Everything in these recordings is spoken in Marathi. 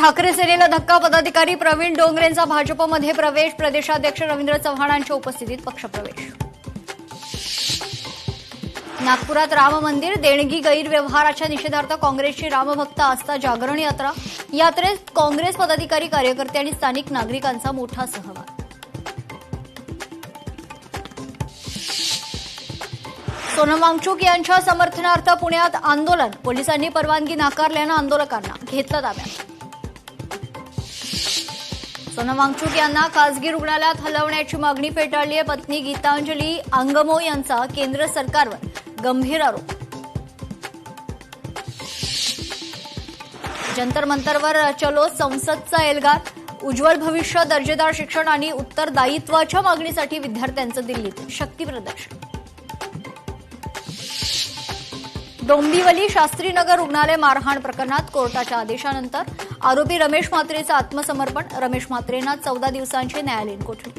ठाकरे सेनेला धक्का, पदाधिकारी प्रवीण डोंगरेंचा भाजपमध्ये प्रवेश, प्रदेशाध्यक्ष रवींद्र चव्हाणांच्या उपस्थितीत पक्षप्रवेश. नागपुरात राम मंदिर देणगी गैरव्यवहाराच्या निषेधार्थ काँग्रेसची रामभक्त आस्था जागरण यात्रा. यात्रेत काँग्रेस पदाधिकारी, कार्यकर्ते आणि स्थानिक नागरिकांचा मोठा सहभाग. सोनम वांगचुक यांच्या समर्थनार्थ पुण्यात आंदोलन, पोलिसांनी परवानगी नाकारल्यानं आंदोलकांना घेतलं ताब्यात. सोनम वांगचुक यांना खासगी रुग्णालयात हलवण्याची मागणी फेटाळली आहे. पत्नी गीतांजली अंगमो यांचा केंद्र सरकारवर गंभीर आरोप. जंतर मंतरवर चलो संसदचा एल्गार, उज्ज्वल भविष्य, दर्जेदार शिक्षण आणि उत्तरदायित्वाच्या मागणीसाठी विद्यार्थ्यांचं दिल्लीत शक्ती प्रदर्शन. डोंबिवली शास्त्रीनगर रुग्णालय मारहाण प्रकरणात कोर्टाच्या आदेशानंतर आरोपी रमेश म्हात्रेचं आत्मसमर्पण. रमेश म्हात्रेंना 14 दिवसांची न्यायालयीन कोठडी.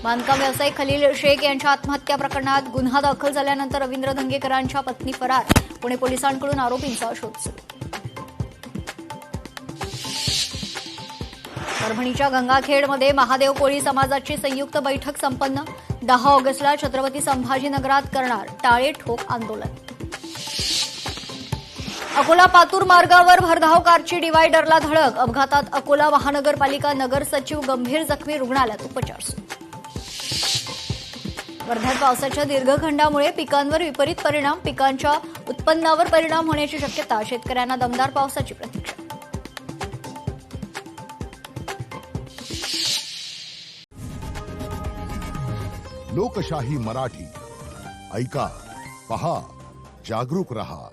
बांधकाम व्यावसायिक खलील शेख यांच्या आत्महत्या प्रकरणात गुन्हा दाखल झाल्यानंतर रवींद्र धंगेकरांच्या पत्नी फरार. पुणे पोलिसांकडून आरोपींचा शोध सुरू. परभणीच्या गंगाखेडमध्ये महादेव कोळी समाजाची संयुक्त बैठक संपन्न. 10 ऑगस्टला छत्रपती संभाजीनगरात करणार टाळे ठोक आंदोलन. अकोला पातूर मार्गावर भरधाव कारची डिव्हायडरला धडक. अपघातात अकोला महानगरपालिका नगर सचिव गंभीर जखमी, रुग्णालयात उपचार सुरू. वर्ध्यात पावसाच्या दीर्घखंडामुळे पिकांवर विपरीत परिणाम, पिकांच्या उत्पन्नावर परिणाम होण्याची शक्यता. शेतकऱ्यांना दमदार पावसाची प्रतीक्षा. लोकशाही मराठी ऐका, पहा, जागरूक रहा.